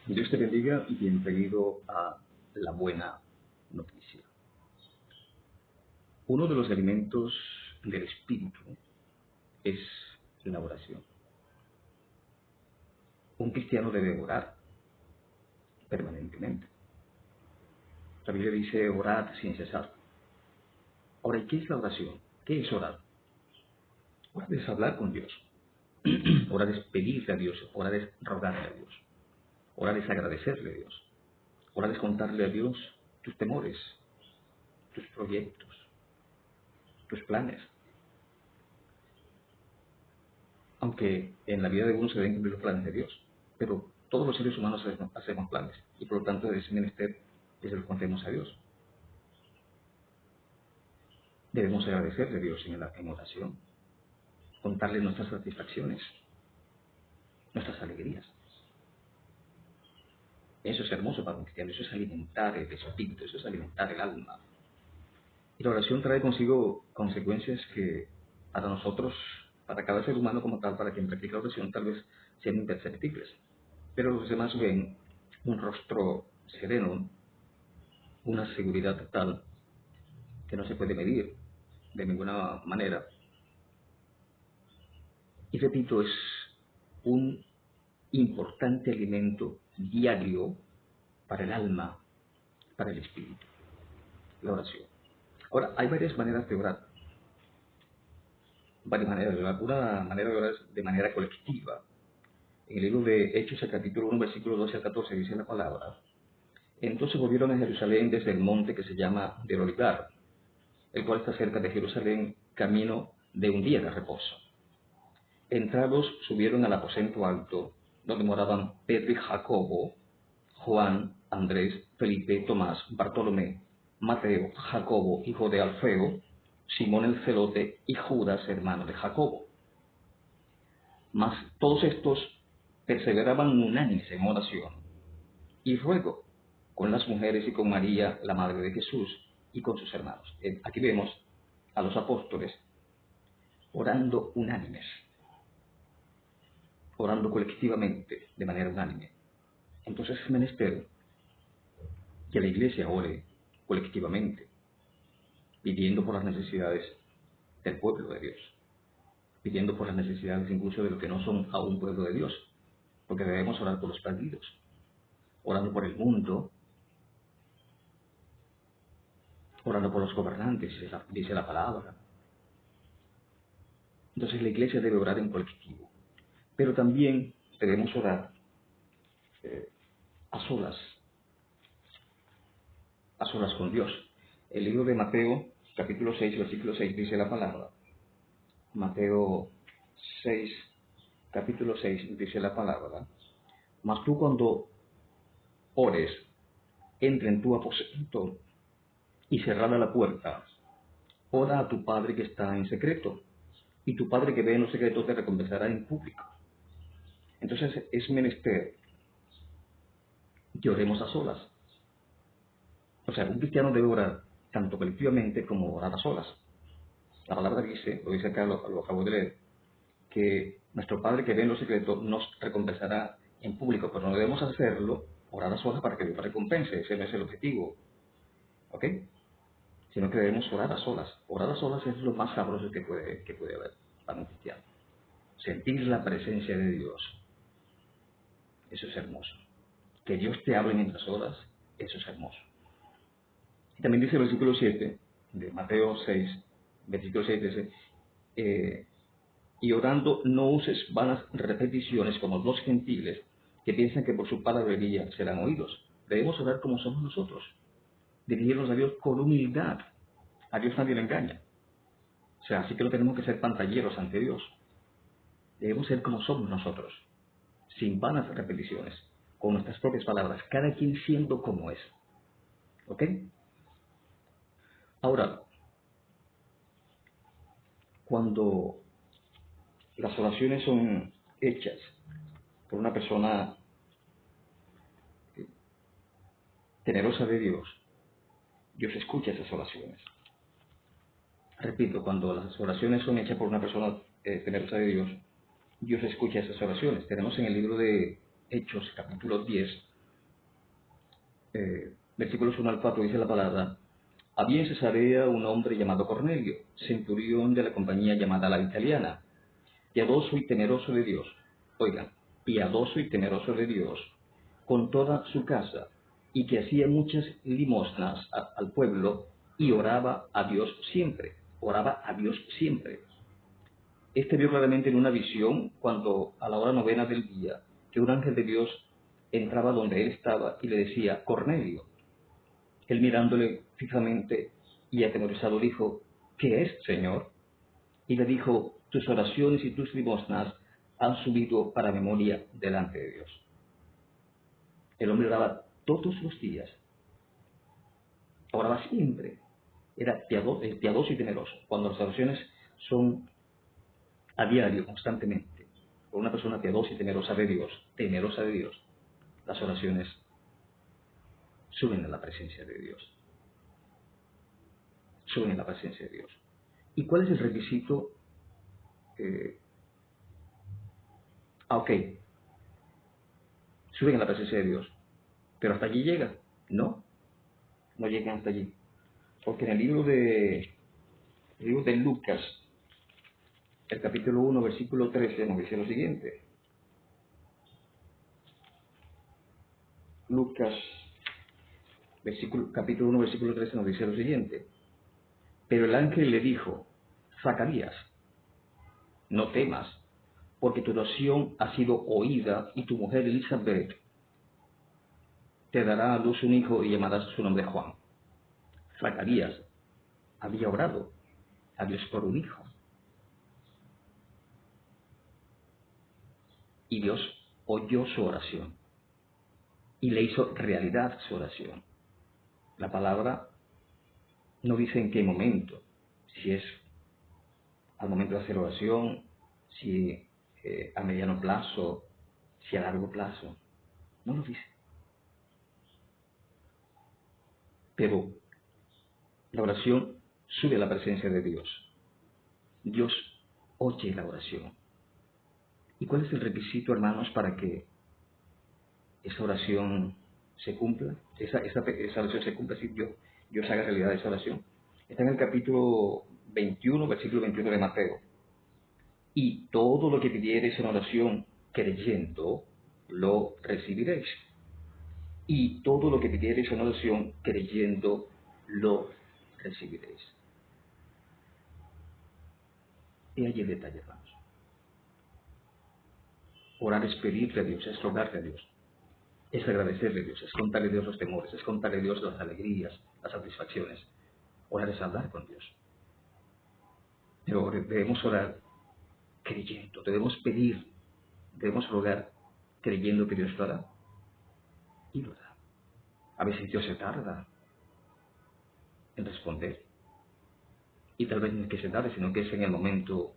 Dios te bendiga y bienvenido a La Buena Noticia. Uno de los alimentos del Espíritu es la oración. Un cristiano debe orar permanentemente. La Biblia dice orad sin cesar. Ahora, ¿y qué es la oración? ¿Qué es orar? Orar es hablar con Dios. Orar es pedirle a Dios. Orar es rogarle a Dios. Orar es agradecerle a Dios. Orar es contarle a Dios tus temores, tus proyectos, tus planes. Aunque en la vida de uno se deben cumplir los planes de Dios, pero todos los seres humanos hacemos planes y por lo tanto ese menester es el que contemos a Dios. Debemos agradecerle a Dios en oración, contarle nuestras satisfacciones, nuestras alegrías. Eso es hermoso para un cristiano, eso es alimentar el espíritu, eso es alimentar el alma. Y la oración trae consigo consecuencias que para nosotros, para cada ser humano como tal, para quien practica la oración, tal vez sean imperceptibles. Pero los demás ven un rostro sereno, una seguridad total que no se puede medir de ninguna manera. Y repito, es un importante alimento diario para el alma, para el espíritu, la oración. Ahora, hay varias maneras de orar. Varias maneras de orar. Una manera de orar es de manera colectiva. En el libro de Hechos, el capítulo 1, versículos 12 al 14, dice la palabra: Entonces volvieron a Jerusalén desde el monte que se llama del Olivar, el cual está cerca de Jerusalén, camino de un día de reposo. Entrados, subieron al aposento alto, donde moraban Pedro y Jacobo, Juan, Andrés, Felipe, Tomás, Bartolomé, Mateo, Jacobo, hijo de Alfeo, Simón el celote y Judas, hermano de Jacobo. Mas todos estos perseveraban unánimes en oración y ruego con las mujeres y con María, la madre de Jesús, y con sus hermanos. Aquí vemos a los apóstoles orando unánimes, orando colectivamente, de manera unánime. Entonces es menester que la iglesia ore colectivamente, pidiendo por las necesidades del pueblo de Dios, pidiendo por las necesidades incluso de los que no son aún pueblo de Dios, porque debemos orar por los perdidos, orando por el mundo, orando por los gobernantes, dice la palabra. Entonces la iglesia debe orar en colectivo, pero también debemos orar a solas con Dios. El libro de Mateo, capítulo 6, versículo 6, dice la palabra. Mateo 6, capítulo 6, dice la palabra: Mas tú cuando ores, entra en tu aposento y cerrada la puerta, ora a tu Padre que está en secreto, y tu Padre que ve en los secretos te recompensará en público. Entonces es menester que oremos a solas. O sea, un cristiano debe orar tanto colectivamente como orar a solas. La palabra dice, lo dice acá, lo acabo de leer, que nuestro Padre que ve en los secretos nos recompensará en público, pero no debemos hacerlo, orar a solas para que Dios recompense. Ese no es el objetivo, ¿ok? Sino que debemos orar a solas. Orar a solas es lo más sabroso que puede haber para un cristiano. Sentir la presencia de Dios, eso es hermoso. Que Dios te hable mientras oras, eso es hermoso. Y también dice el versículo 7 de Mateo 6, versículo 6 dice: y orando no uses vanas repeticiones como los gentiles, que piensan que por su palabrería serán oídos. Debemos orar como somos nosotros, dirigirnos a Dios con humildad. A Dios nadie le engaña. O sea, así que no tenemos que ser pantalleros ante Dios. Debemos ser como somos nosotros, sin vanas repeticiones, con nuestras propias palabras, cada quien siendo como es. ¿Ok? Ahora, cuando las oraciones son hechas por una persona temerosa de Dios, Dios escucha esas oraciones. Repito, cuando las oraciones son hechas por una persona temerosa de Dios escucha esas oraciones. Tenemos en el libro de Hechos, capítulo 10, versículos 1 al 4 dice la palabra: había en Cesarea un hombre llamado Cornelio, centurión de la compañía llamada la Italiana, piadoso y temeroso de Dios. Oigan, piadoso y temeroso de Dios, con toda su casa, y que hacía muchas limosnas al pueblo y oraba a Dios siempre. Oraba a Dios siempre. Este vio claramente en una visión, cuando a la hora novena del día, que un ángel de Dios entraba donde él estaba y le decía: Cornelio. Él, mirándole fijamente y atemorizado, dijo: ¿qué es, Señor? Y le dijo: tus oraciones y tus limosnas han subido para memoria delante de Dios. El hombre oraba todos los días, oraba siempre, era piadoso y temeroso. Cuando las oraciones son a diario, constantemente, por una persona piadosa y temerosa de Dios, las oraciones suben a la presencia de Dios. Suben a la presencia de Dios. ¿Y cuál es el requisito? Ok, suben a la presencia de Dios, pero hasta allí llega. No llegan hasta allí. Porque en el libro de Lucas, el capítulo 1, versículo 13, nos dice lo siguiente. Lucas, capítulo 1, versículo 13, nos dice lo siguiente. Pero el ángel le dijo: Zacarías, no temas, porque tu oración ha sido oída, y tu mujer Elizabeth te dará a luz un hijo y llamarás su nombre Juan. Zacarías había orado a Dios por un hijo. Y Dios oyó su oración y le hizo realidad su oración. La palabra no dice en qué momento, si es al momento de hacer oración, si a mediano plazo, si a largo plazo. No lo dice. Pero la oración sube a la presencia de Dios. Dios oye la oración. ¿Y cuál es el requisito, hermanos, para que esa oración se cumpla? Esa oración se cumpla si Dios haga realidad esa oración. Está en el capítulo 21, versículo 21 de Mateo. Y todo lo que pidiereis en oración creyendo, lo recibiréis. Y todo lo que pidiereis en oración creyendo, lo recibiréis. Y allí el detalle, hermanos. Orar es pedirle a Dios, es rogarle a Dios, es agradecerle a Dios, es contarle a Dios los temores, es contarle a Dios las alegrías, las satisfacciones. Orar es hablar con Dios. Pero debemos orar creyendo, debemos pedir, debemos rogar creyendo que Dios lo hará. Y lo hará. A veces Dios se tarda en responder. Y tal vez no es que se tarde, sino que es en el momento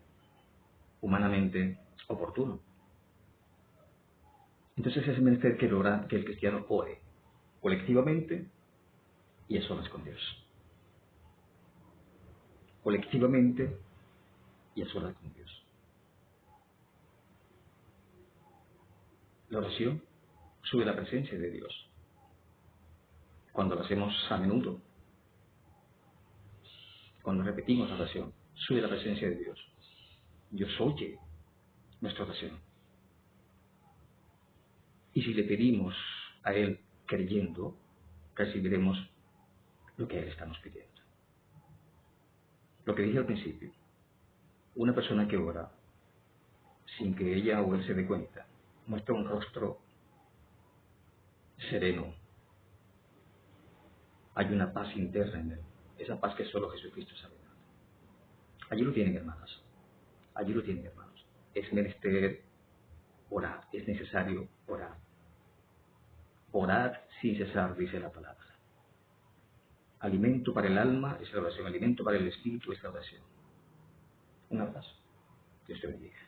humanamente oportuno. Entonces es menester que el cristiano ore colectivamente y a solas con Dios. Colectivamente y a solas con Dios. La oración sube la presencia de Dios. Cuando lo hacemos a menudo, cuando repetimos la oración, sube la presencia de Dios. Dios oye nuestra oración. Y si le pedimos a Él creyendo, recibiremos lo que a Él estamos pidiendo. Lo que dije al principio, una persona que ora sin que ella o él se dé cuenta, muestra un rostro sereno. Hay una paz interna en él, esa paz que solo Jesucristo sabe dar. Allí lo tienen, hermanas. Allí lo tienen, hermanos. Es menester orar, es necesario orar. Orad sin cesar, dice la palabra. Alimento para el alma es la oración, alimento para el espíritu es la oración. Un abrazo. Dios te bendiga.